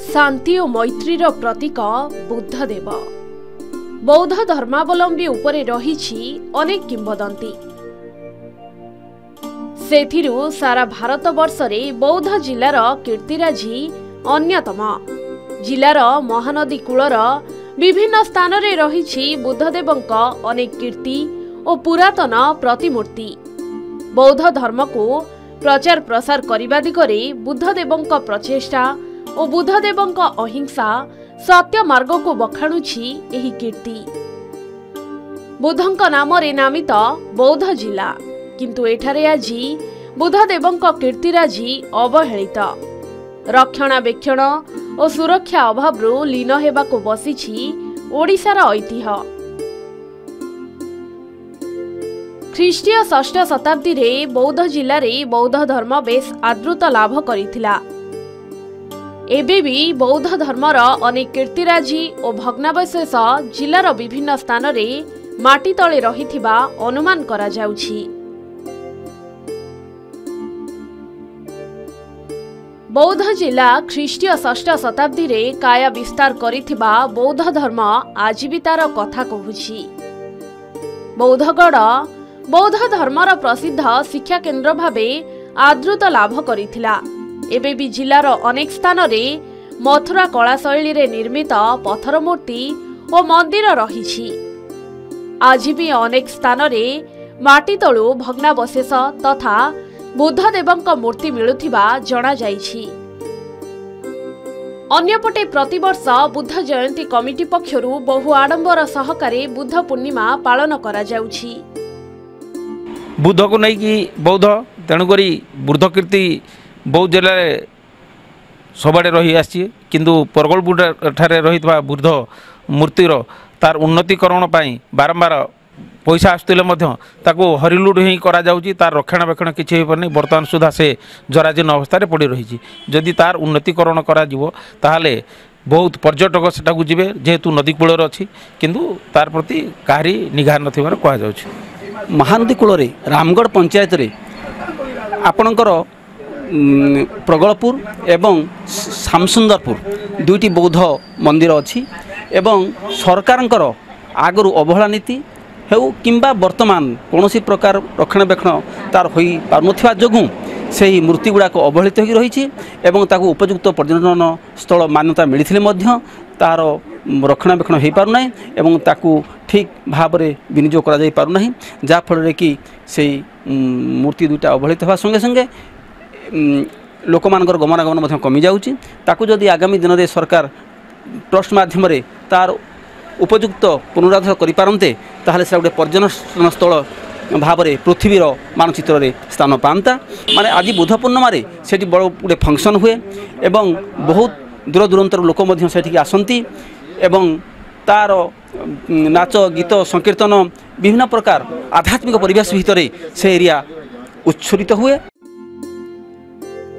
शांति और मैत्रीर प्रतीक बुद्धदेव बौद्ध धर्मावलंबी उपरे रहिछि अनेक किंवदंती। सेथिरु सारा भारत वर्षरे बौद्ध जिलार कीर्तिराजी अन्यतम। जिलार महानदी कूलर विभिन्न स्थान रे रहिछि बुद्धदेवंक अनेक कीर्ति और पुरातन प्रतिमूर्ति। बौद्ध धर्म को प्रचार प्रसार करने दिगरे बुद्धदेवंक प्रचेष्टा और बुद्धदेवंक अहिंसा सत्य मार्ग को बखाणुछि एही कीर्ति। बुद्धंक नाम रे नामित बौद्ध जिला, किंतु एठारे आजी बुद्धदेवंक कीर्तिराजी अवहेलित। रक्षणाबेक्षण और सुरक्षा अभाव लीन हेबाको बसिछि ओडिशार ऐतिह्य। ख्रीष्टीय षष्ठ शताब्दी रे बौद्ध जिले में बौद्ध धर्म बेस आदृत लाभ करिथिला। एबे भी बौद्ध धर्मर अनेक कीर्तिराजी और भग्नावशेष जिलार विभिन्न स्थान रे माटी तले रहिथिबा अनुमान करा जाउछि। बौद्ध जिला ख्रीष्टीय षष्ठ शताब्दी रे काया विस्तार करिथिबा बौद्ध धर्म आज भी तार कथा कहुछि। बौद्धगढ़ बौद्ध धर्मर प्रसिद्ध शिक्षा केन्द्र भावे आदृत लाभ करिथिला। एबे भी जिलार अनेक स्थान रे मथुरा कला शैली रे निर्मित पत्थर मूर्ति और मंदिर रहिछि। आज भी अनेक स्थान रे माटी तळु भग्नावशेष तथा बुद्धदेवंक मूर्ति मिलुथिबा जणा जाइछि। अन्यपटे प्रतिवर्ष बुद्ध जयंती कमिटी पक्षरु बहु आडंबर सहकारे बुद्ध पूर्णिमा पालन करा जाउछि। बुद्ध को नहीं कि बौद्ध तेणुकरी बुद्ध कीर्ति बौद्ध जिले सबड़े रही आसी किंतु परगलपुर ठारे रही बुद्ध मूर्तिर तार उन्नतीकरण पाई बारंबार पैसा आसुले हरिलुट ही करा जाउची। तार रक्षणाबेक्षण किसी हो पारनी। बर्तमान सुधा से जराजीर्ण अवस्था पड़ी रही। जदि तार उन्नतीकरण करा जिवो ताहले बहुत पर्यटक सेटाकू जिवे, जेहेतु नदी कूलर अच्छी किंतु तार प्रति काहारी निगाह नथिबार कहा जाउची। महानदी कूल रामगढ़ पंचायत रे आपणकर प्रगलपुर एवं श्यामसुंदरपुर दुईटी बौद्ध मंदिर अच्छी एवं सरकारंकर आगु अवहेला नीति हेउ किंबा वर्तमान कौन प्रकार रक्षणाबेक्षण तार हो पारुनथिबा जोगु सेही मूर्ति गुड़ाक अवहेलित हो रही एवं ताकू उपयुक्त पर्यटन स्थल मान्यता मिलथिले मध्य तार रक्षणाबेक्षण हो पारुना एवं ताकू ठीक भाव में विनियोग करा जाई पारुना, जा फल कि से मूर्ति दुईटा अवहेलित होगा संगे संगे लोक मानकर गमनागमन कमी जाउची। ताकू जदि आगामी दिन में सरकार ट्रस्ट माध्यम तार उपयुक्त पुनरुद्धार करि पारन्ते ताहले से गोटे पर्यटन स्थल भाव में पृथ्वीर मानचित्र रे स्थान पाता। माने आज बुद्ध पूर्णिमा से बड़ गोटे फंक्शन हुए एवं बहुत दूर दूरांतर लोक आसती एवं तार नाच गीत संकीर्तन विभिन्न प्रकार आध्यात्मिक परिवेश भितर से एरिया उच्छ्वरित हुए।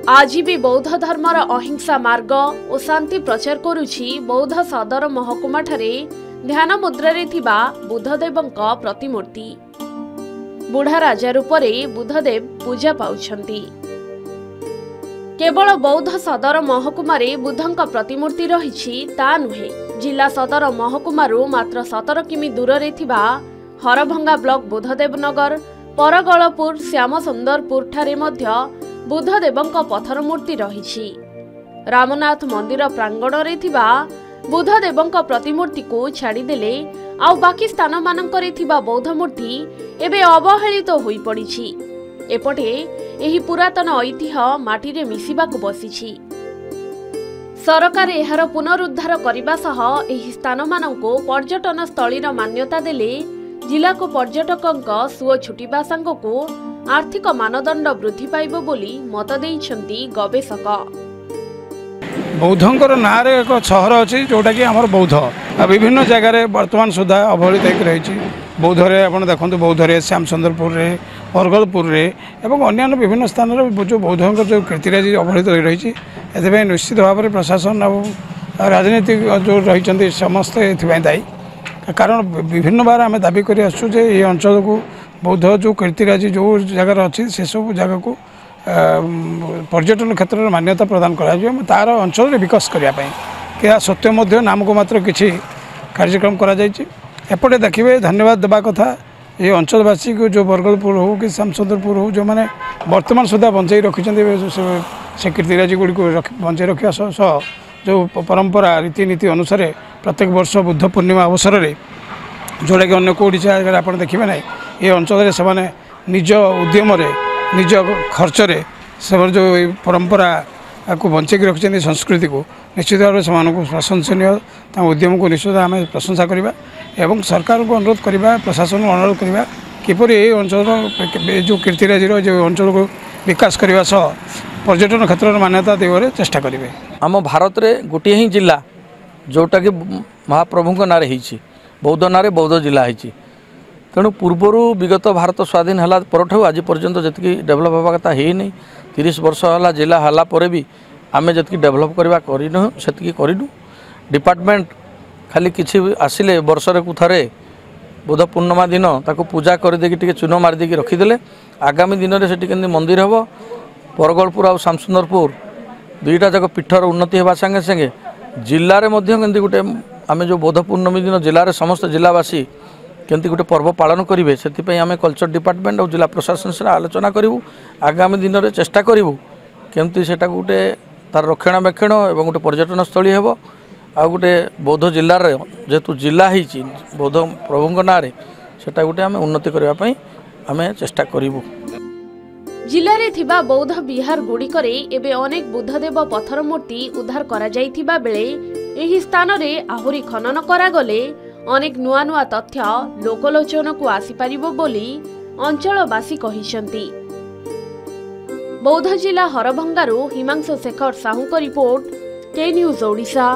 आज भी बौद्ध धर्मर अहिंसा मार्ग और शांति प्रचार करुछि बौद्ध सदर महकुमा ठारे ध्यान मुद्रा रे थिबा बुद्धदेवंक प्रतिमूर्ति। बुढ़ा राजा रूपरे बुद्धदेव पूजा पाउछंती। केवल बौद्ध सदर महकुमारे बुद्धंक प्रतिमूर्ति रहिछि ता नुहे। जिला सदर महकुमारू मात्र 17 किमी दूर रे थिबा हरभंगा ब्लॉक बुद्धदेव नगर परगलपुर श्यामसुंदरपुर ठारे मध्य बुद्धदेवंक पत्थर मूर्ति रहिछि। रामनाथ मंदिर प्रांगण रे थिबा बुद्धदेवंक प्रतिमूर्ति को छाड़ी देले आउ बाकी स्थान मानकरे थिबा बौद्ध मूर्ति एबे अवहेलित होई पड़िछि। एपटे एही पुरातन ऐतिह्य माटी रे मिसिबाकु बसिछि। सरकार एहार पुनरुद्धार करबा सह एही स्थान माननको पर्यटन स्थलीर मान्यता देले जिला को पर्यटकंक सुओ छुटिबा सांगको आर्थिक मानदंड वृद्धि पाइब बोली मत देइछंती गवेषक। बौद्धंकर नाँ रे एक सहर अच्छी जोटा कि आमर बौद्ध विभिन्न जगार वर्तमान सुधा अवहेलित हो रही। बौद्ध रे आपण देखंतु बौद्ध रे श्यामसुंदरपुर रे परगलपुर रे एवं अन्य विभिन्न स्थान रे जो बौद्धंकर जो कीर्तिराजी अवहेलित हो रही एथि निश्चित भाव में प्रशासन और राजनीतिक जो रही समस्ते एथि दायी। कारण विभिन्न बार आम दाबी कर आसुचे ये अंचल को बौद्ध जो कीर्तिराजी जो जगार अच्छी से सब जगह को पर्यटन क्षेत्र में मान्यता प्रदान करा तार अंचल विकास करने क्या सत्य नामक मात्र किसी कार्यक्रम करपटे देखिए धन्यवाद देवा कथा ये अंचलवासी को जो बरगलपुर हो कि श्यामसुंदरपुर हो जो मैंने वर्तमान सुधा बंचाई रखी से कीर्तिराजी गुड़ी को बंचाई रखा सह जो परंपरा रीतिनीति अनुसार प्रत्येक वर्ष बुद्ध पूर्णिमा अवसर में जोड़ा कि अन्य कौटी जगह आप देखिए ना ये अंचल से निज उद्यम निज खर्च से जो परंपरा को बंचेक रखिंट संस्कृति को निश्चित भाव से प्रशंसनीय उद्यम को निश्चित आम प्रशंसा करवा एवं सरकार को अनुरोध करवा प्रशासन को अनुरोध करवा किपर ये अंचल जो कीर्तिराजी जो अंचल को विकास करने सह पर्यटन क्षेत्र में मान्यता देवे चेष्टा करेंगे। आम भारत में गोटे ही जिला जोटा कि महाप्रभु ना बौद्ध ना बौद्ध जिला है तेणु पूर्वर विगत भारत स्वाधीन है पर आज पर्यंत जी डेभलप होगा कथा है नहीं 30 वर्ष है जिला है भी आम जी डेभलप करवा करनु डिपार्टमेंट खाली किसी आसिले वर्षरे को थे बुध पूर्णिमा दिन ताको पूजा करदे चून मारिदे रखीदे आगामी दिन में से मंदिर हम परगलपुर आ श्यामसुंदरपुर दुईटा जाक पीठर उन्नति होगा संगे संगे जिले में गोटे आम जो बौद्ध पूर्णमी दिन जिले में समस्त जिलावासी केमती गोटे पर्व पालन करेंगे से आम कल्चर डिपार्टमेंट और जिला प्रशासन से आलोचना करूँ आगामी दिन में चेष्टा करूँ केमती से गोटे तार रक्षणाबेक्षण और गोटे पर्यटन स्थली हे आ गोटे बौद्ध जिलार जेहेतु जिला ही बौद्ध प्रभु ना से गोटे आम उन्नति करने आम चेष्टा करूँ। जिले में बौद्ध विहार गुड़िकरे एबे अनेक बुद्धदेव पत्थर मूर्ति उद्धार करा जाइथिबा बेले एही स्थान रे आहुरी खनन करागले अनेक नुआ नुआ तथ्य लोकलोचन को आसी पारिबो बोली अंचलवासी कहिसंती। बौद्ध जिला हरभंगारू हिमांशु शेखर साहू को रिपोर्ट के न्यूज ओडिशा।